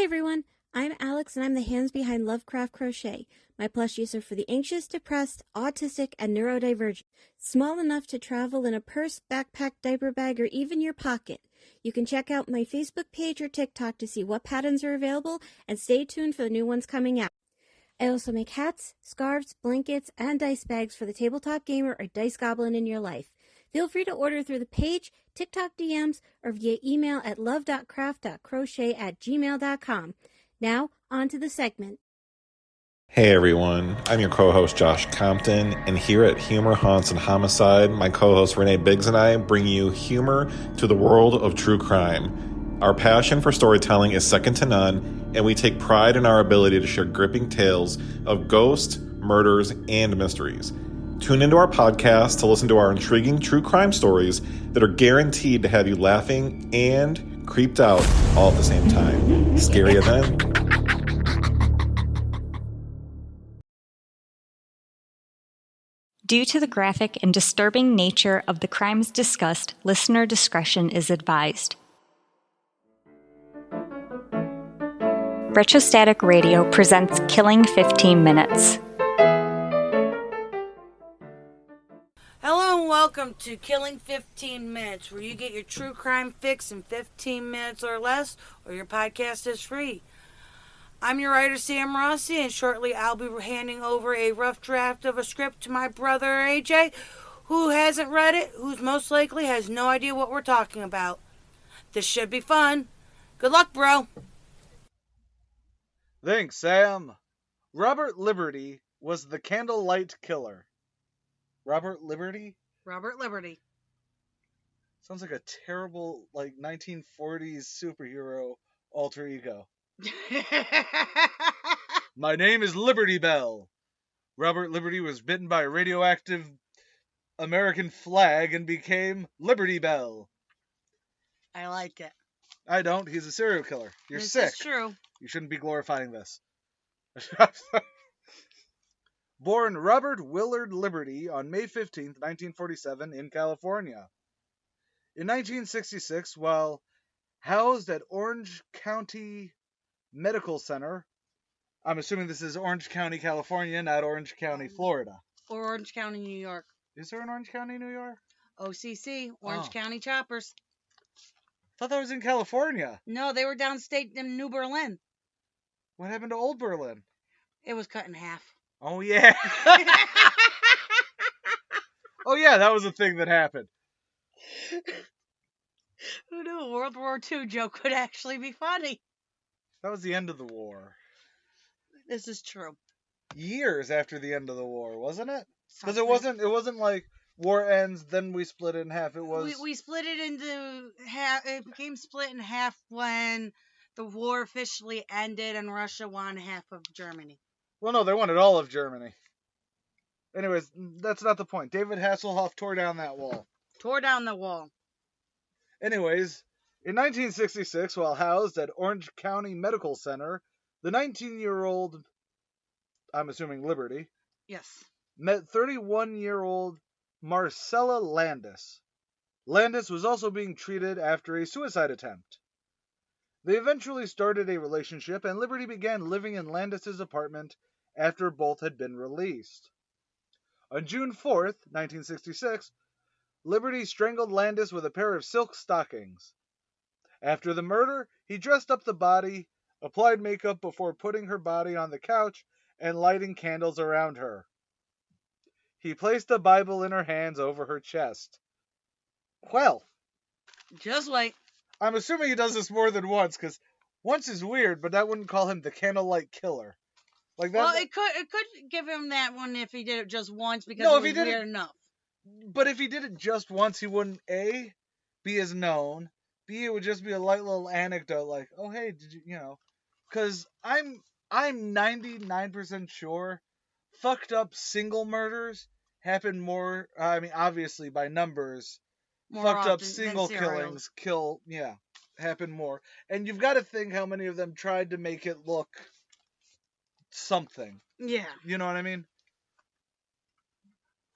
everyone, I'm Alex and I'm the hands behind Lovecraft Crochet. My plushies are for the anxious, depressed, autistic, and neurodivergent. Small enough to travel in a purse, backpack, diaper bag, or even your pocket. You can check out my Facebook page or TikTok to see what patterns are available and stay tuned for the new ones coming out. I also make hats, scarves, blankets, and dice bags for the tabletop gamer or dice goblin in your life. Feel free to order through the page, TikTok DMs, or via email at love.craft.crochet@gmail.com. Now, on to the segment. Hey everyone, I'm your co-host Josh Compton, and here at Humor, Haunts, and Homicide, my co-host Renee Biggs and I bring you humor to the world of true crime. Our passion for storytelling is second to none, and we take pride in our ability to share gripping tales of ghosts, murders, and mysteries. Tune into our podcast to listen to our intriguing true crime stories that are guaranteed to have you laughing and creeped out all at the same time. Scary event? Due to the graphic and disturbing nature of the crimes discussed, listener discretion is advised. Retrostatic Radio presents Killing 15 Minutes. Hello and welcome to Killing 15 Minutes, where you get your true crime fix in 15 minutes or less, or your podcast is free. I'm your writer, Sam Rossi, and shortly I'll be handing over a rough draft of a script to my brother, AJ, who hasn't read it, who's most likely has no idea what we're talking about. This should be fun. Good luck, bro. Thanks, Sam. Robert Liberty was the Candlelight Killer. Robert Liberty? Robert Liberty. Sounds like a terrible, 1940s superhero alter ego. My name is Libertybell. Robert Liberty was bitten by a radioactive American flag and became Libertybell. I like it. I don't. He's a serial killer. You're sick. This is true. You shouldn't be glorifying this. Born Robert Willard Liberty on May 15th, 1947 in California. In 1966, while housed at Orange County Medical Center, I'm assuming this is Orange County, California, not Orange County, Florida. Or Orange County, New York. Is there an Orange County, New York? OCC, Orange County Choppers. I thought that was in California. No, they were downstate in New Berlin. What happened to Old Berlin? It was cut in half. Oh, yeah. Oh, yeah, that was a thing that happened. Who knew a World War II joke could actually be funny? That was the end of the war. This is true. Years after the end of the war, wasn't it? Because it wasn't like war ends, then we split it in half. It was we split it into half. It became split in half when the war officially ended and Russia won half of Germany. Well, no, they wanted all of Germany. Anyways, that's not the point. David Hasselhoff tore down that wall. Tore down the wall. Anyways, in 1966, while housed at Orange County Medical Center, the 19-year-old, I'm assuming Liberty, Yes. met 31-year-old Marcella Landis. Landis was also being treated after a suicide attempt. They eventually started a relationship, and Liberty began living in Landis's apartment after both had been released. On June 4th, 1966, Liberty strangled Landis with a pair of silk stockings. After the murder, he dressed up the body, applied makeup before putting her body on the couch and lighting candles around her. He placed a Bible in her hands over her chest. Well, Just wait. I'm assuming he does this more than once, because once is weird, but that wouldn't call him the Candlelight Killer. Like that. Well, it could give him that one if he did it just once because No, it if he was did weird enough. But if he did it just once, he wouldn't A, be as known, B, it would just be a light little anecdote like, oh hey, did you because I'm 99% sure fucked up single murders happen more, obviously by numbers, More fucked up often single than serials. killings happen more. And you've got to think how many of them tried to make it look something. Yeah. You know what I mean?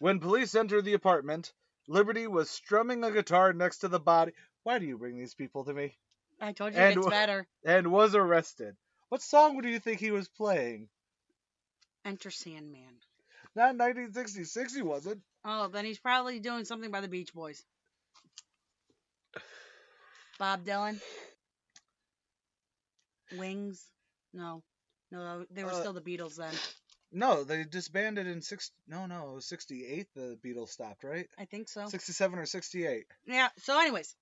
When police entered the apartment, Liberty was strumming a guitar next to the body. Why do you bring these people to me? I told you it And gets better. And was arrested. What song do you think he was playing? Enter Sandman. Not in 1966, he wasn't. Oh, then he's probably doing something by the Beach Boys. Bob Dylan. Wings. No, they were still the Beatles then. No, they disbanded in it was 68 the Beatles stopped, right? I think so. 67 or 68. Yeah, so anyways.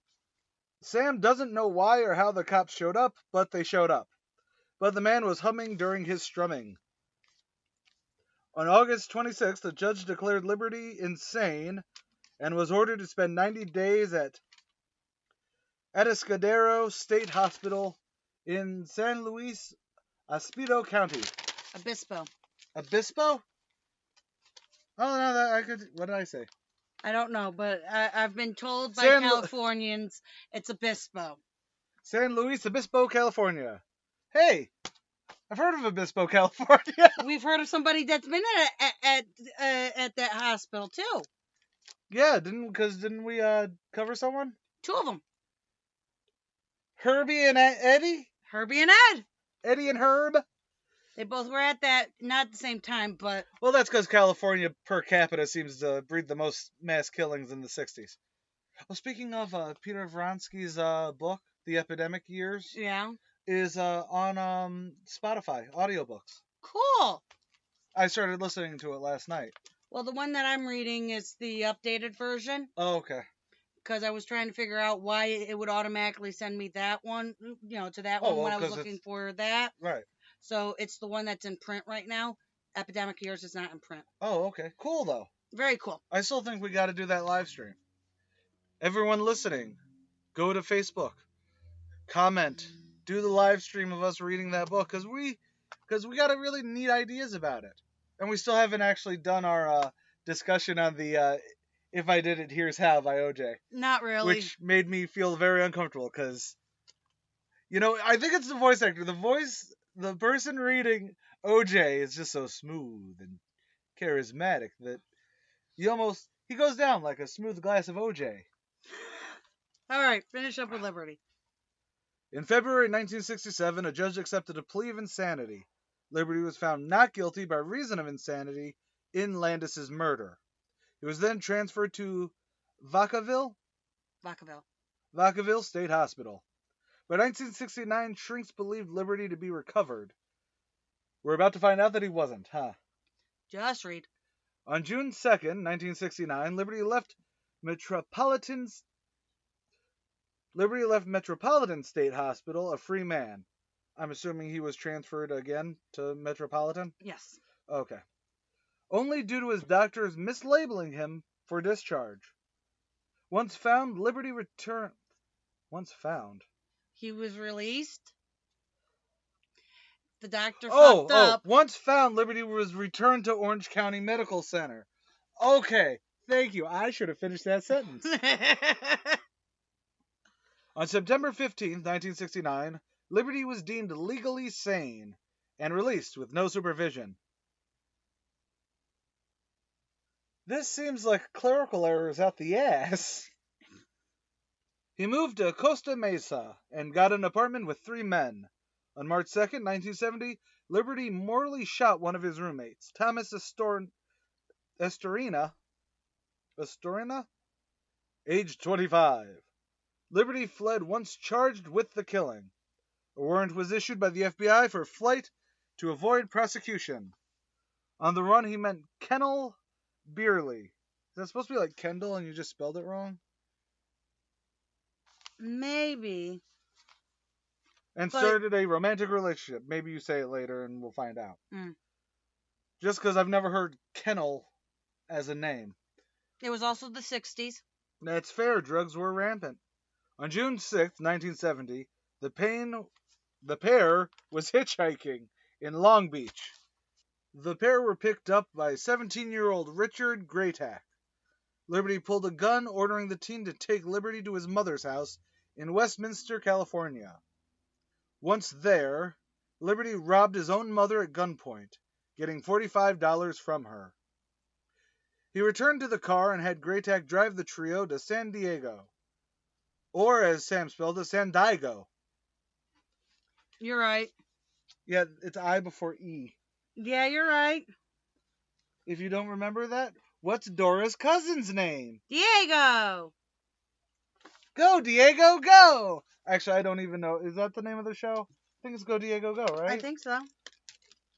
Sam doesn't know why or how the cops showed up, but they showed up. But the man was humming during his strumming. On August 26th, the judge declared Liberty insane and was ordered to spend 90 days at Atascadero State Hospital in San Luis Obispo County. Obispo? Oh, no, what did I say? I don't know, but I've been told by Californians it's Obispo. San Luis Obispo, California. Hey, I've heard of Obispo, California. We've heard of somebody that's been at that hospital too. Yeah, didn't we cover someone? 2 of them. Herbie and Eddie? Herbie and Ed. Eddie and Herb? They both were at that, not at the same time, but... Well, that's because California per capita seems to breed the most mass killings in the 60s. Well, speaking of Peter Vronsky's book, The Epidemic Years, yeah, is on Spotify, audiobooks. Cool. I started listening to it last night. Well, the one that I'm reading is the updated version. Oh, okay. Because I was trying to figure out why it would automatically send me that one, to that one when I was looking for that. Right. So it's the one that's in print right now. Epidemic Years is not in print. Oh, okay. Cool, though. Very cool. I still think we got to do that live stream. Everyone listening, go to Facebook, comment, do the live stream of us reading that book, because we got really neat ideas about it. And we still haven't actually done our discussion on the If I Did It, Here's How by OJ. Not really. Which made me feel very uncomfortable, because, I think it's the voice actor. The person reading OJ is just so smooth and charismatic that he goes down like a smooth glass of OJ. All right, finish up with Liberty. In February 1967, a judge accepted a plea of insanity. Liberty was found not guilty by reason of insanity in Landis's murder. He was then transferred to Vacaville State Hospital. By 1969, shrinks believed Liberty to be recovered. We're about to find out that he wasn't, huh? Just read. On June 2nd, 1969, Liberty left Metropolitan State Hospital a free man. I'm assuming he was transferred again to Metropolitan? Yes. Okay. Only due to his doctors mislabeling him for discharge. Once found, Liberty returned. Once found. He was released. The doctor fucked up. Once found, Liberty was returned to Orange County Medical Center. Okay, thank you. I should have finished that sentence. On September 15th, 1969, Liberty was deemed legally sane and released with no supervision. This seems like clerical errors out the ass. He moved to Costa Mesa and got an apartment with 3 men. On March 2nd, 1970, Liberty mortally shot one of his roommates, Thomas Estorina, aged 25. Liberty fled once charged with the killing. A warrant was issued by the FBI for flight to avoid prosecution. On the run, he met Kennel Beerley. Is that supposed to be like Kendall and you just spelled it wrong? Maybe. And started a romantic relationship. Maybe you say it later and we'll find out. Just because I've never heard Kennel as a name. It was also the 60s. That's fair. Drugs were rampant. On June 6th, 1970, the pair was hitchhiking in Long Beach. The pair were picked up by 17-year-old Richard Graytack. Liberty pulled a gun, ordering the teen to take Liberty to his mother's house in Westminster, California. Once there, Liberty robbed his own mother at gunpoint, getting $45 from her. He returned to the car and had Graytack drive the trio to San Diego. Or, as Sam spelled it, San Diego. You're right. Yeah, it's I before E. Yeah, you're right. If you don't remember that, what's Dora's cousin's name? Diego! Go, Diego, go! Actually, I don't even know. Is that the name of the show? I think it's Go, Diego, go, right? I think so.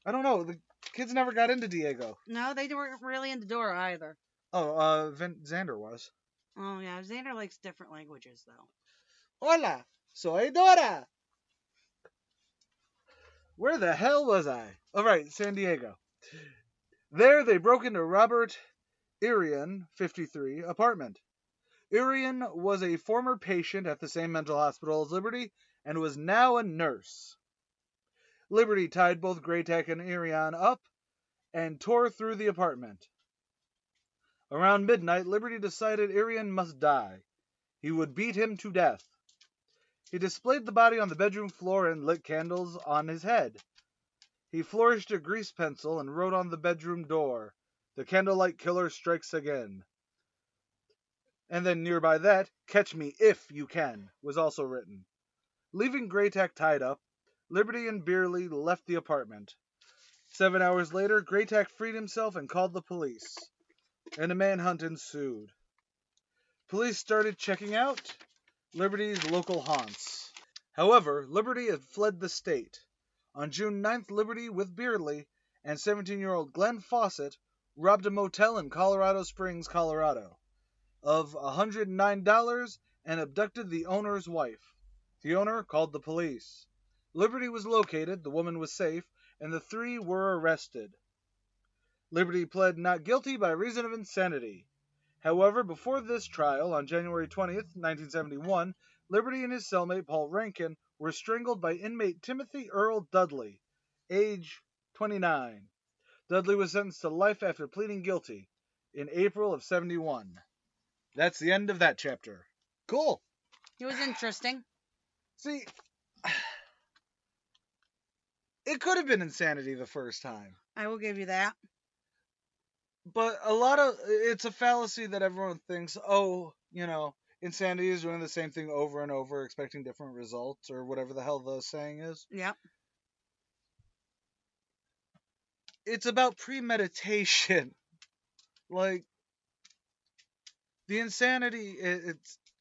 I don't know. The kids never got into Diego. No, they weren't really into Dora either. Oh, Xander was. Oh, yeah. Xander likes different languages, though. Hola, soy Dora. Where the hell was I? All right, San Diego. There, they broke into Robert Irian, 53, apartment. Irian was a former patient at the same mental hospital as Liberty and was now a nurse. Liberty tied both Graytech and Irian up and tore through the apartment. Around midnight, Liberty decided Irian must die. He would beat him to death. He displayed the body on the bedroom floor and lit candles on his head. He flourished a grease pencil and wrote on the bedroom door, "The Candlelight Killer strikes again." And then nearby that, "Catch me if you can," was also written. Leaving Graytech tied up, Liberty and Beerley left the apartment. 7 hours later, Graytech freed himself and called the police, and a manhunt ensued. Police started checking out Liberty's local haunts. However, Liberty had fled the state. On June 9th, Liberty, with Beerley and 17-year-old Glenn Fawcett, robbed a motel in Colorado Springs, Colorado, of $109 and abducted the owner's wife. The owner called the police. Liberty was located, the woman was safe, and the three were arrested. Liberty pled not guilty by reason of insanity. However, before this trial, on January 20th, 1971, Liberty and his cellmate Paul Rankin were strangled by inmate Timothy Earl Dudley, age 29. Dudley was sentenced to life after pleading guilty in April of 71. That's the end of that chapter. Cool. It was interesting. See, it could have been insanity the first time. I will give you that. But it's a fallacy that everyone thinks, insanity is doing the same thing over and over, expecting different results, or whatever the hell the saying is. Yep. It's about premeditation. Like, the insanity,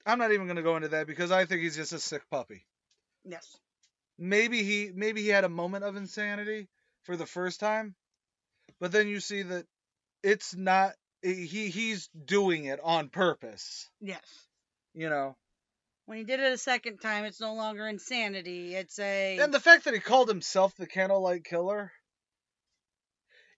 I'm not even going to go into that because I think he's just a sick puppy. Yes. Maybe he had a moment of insanity for the first time, but then you see that it's not, he's doing it on purpose. Yes. You know. When he did it a second time, it's no longer insanity. And the fact that he called himself the Candlelight Killer.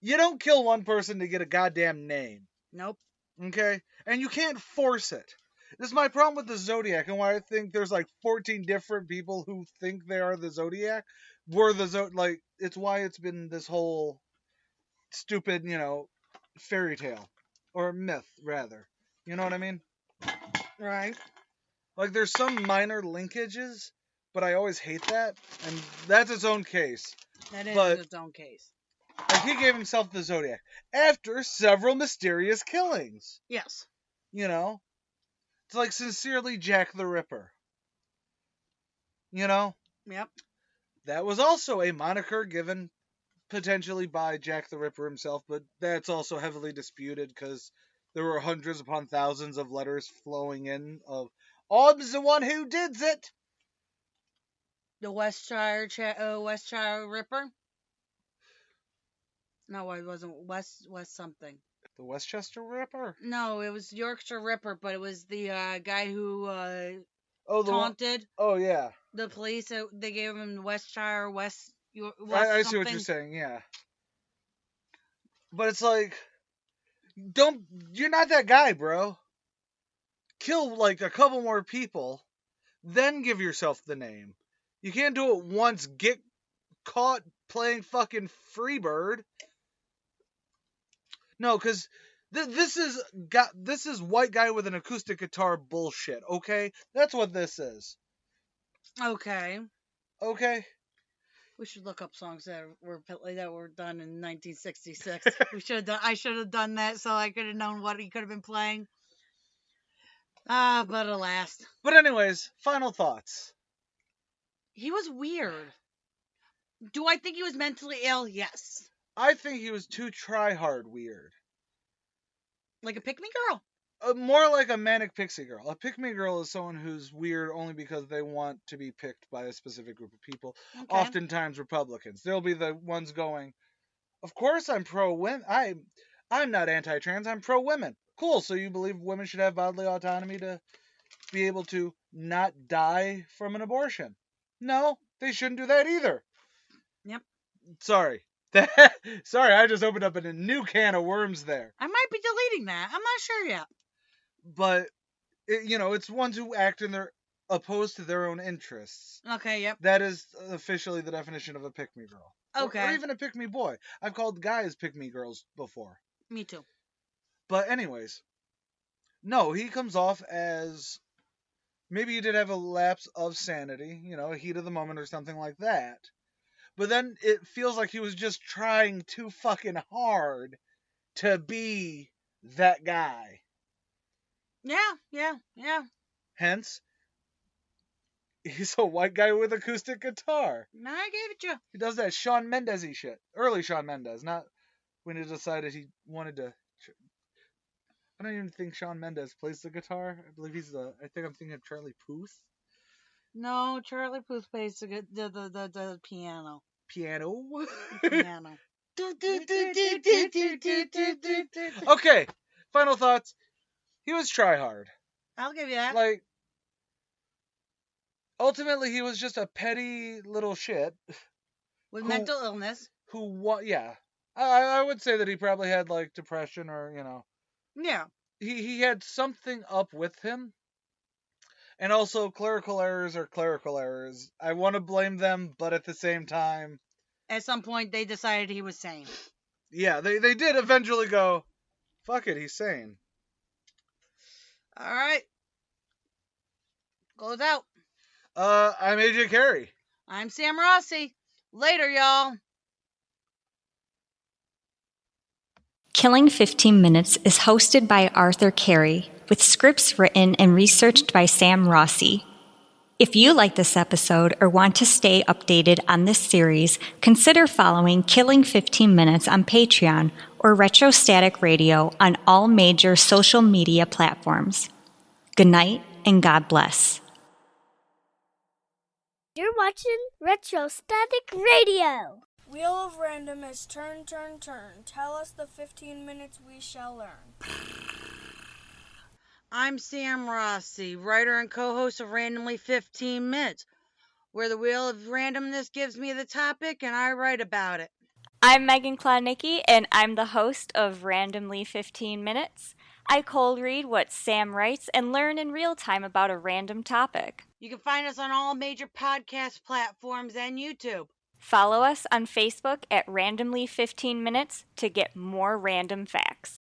You don't kill one person to get a goddamn name. Nope. Okay? And you can't force it. This is my problem with the Zodiac, and why I think there's like 14 different people who think they are the Zodiac. It's why it's been this whole stupid, fairy tale. Or myth, rather. You know what I mean? Right. Like, there's some minor linkages, but I always hate that, and that's its own case. That is its own case. Like, he gave himself the Zodiac after several mysterious killings. Yes. It's like sincerely Jack the Ripper. Yep. That was also a moniker given potentially by Jack the Ripper himself, but that's also heavily disputed because there were hundreds upon thousands of letters flowing in of, "I'm the one who did it." The Westshire Ripper? No, it wasn't West something. The Westchester Ripper? No, it was Yorkshire Ripper, but it was the guy who taunted. Oh, yeah. The police. They gave him Westshire West. I see what you're saying. Yeah. But it's like, you're not that guy, bro. Kill like a couple more people, then give yourself the name. You can't do it once, get caught playing fucking Freebird. No, because this is white guy with an acoustic guitar bullshit, okay? That's what this is. Okay. Okay? We should look up songs that were done in 1966. I should have done that so I could have known what he could have been playing. But alas. But anyways, final thoughts. He was weird. Do I think he was mentally ill? Yes. I think he was too try-hard weird. Like a pick-me girl? More like a manic pixie girl. A pick-me girl is someone who's weird only because they want to be picked by a specific group of people. Okay. Oftentimes Republicans. They'll be the ones going, of course I'm pro-women. I'm not anti-trans. I'm pro-women. Cool. So you believe women should have bodily autonomy to be able to not die from an abortion? No, they shouldn't do that either. Yep. Sorry. Sorry, I just opened up a new can of worms there. I might be deleting that. I'm not sure yet. But, it's ones who act opposed to their own interests. Okay, yep. That is officially the definition of a pick-me girl. Okay. Or even a pick-me boy. I've called guys pick-me girls before. Me too. But anyways, no, he comes off as, maybe he did have a lapse of sanity, a heat of the moment or something like that. But then it feels like he was just trying too fucking hard to be that guy. Yeah. Hence, he's a white guy with acoustic guitar. No, I gave it to you. He does that Shawn Mendes-y shit. Early Shawn Mendes, not when he decided he wanted to. I don't even think Shawn Mendes plays the guitar. I believe I think I'm thinking of Charlie Puth. No, Charlie Puth plays the piano. Piano? Piano. Okay, final thoughts. He was try hard. I'll give you that. Like, ultimately, he was just a petty little shit. With mental illness. Yeah. I would say that he probably had, like, depression or, Yeah. He had something up with him. And also, clerical errors are clerical errors. I want to blame them, but at the same time... At some point, they decided he was sane. Yeah, they did eventually go, fuck it, he's sane. All right. Close out. I'm AJ Carey. I'm Sam Rossi. Later, y'all. Killing 15 Minutes is hosted by Arthur Carey, with scripts written and researched by Sam Rossi. If you like this episode or want to stay updated on this series, consider following Killing 15 Minutes on Patreon or Retrostatic Radio on all major social media platforms. Good night and God bless. You're watching Retrostatic Radio. Wheel of Random is turn, turn, turn. Tell us the 15 minutes we shall learn. I'm Sam Rossi, writer and co-host of Randomly 15 Minutes, where the Wheel of Randomness gives me the topic and I write about it. I'm Megan Klodnicki, and I'm the host of Randomly 15 Minutes. I cold read what Sam writes and learn in real time about a random topic. You can find us on all major podcast platforms and YouTube. Follow us on Facebook at Randomly 15 Minutes to get more random facts.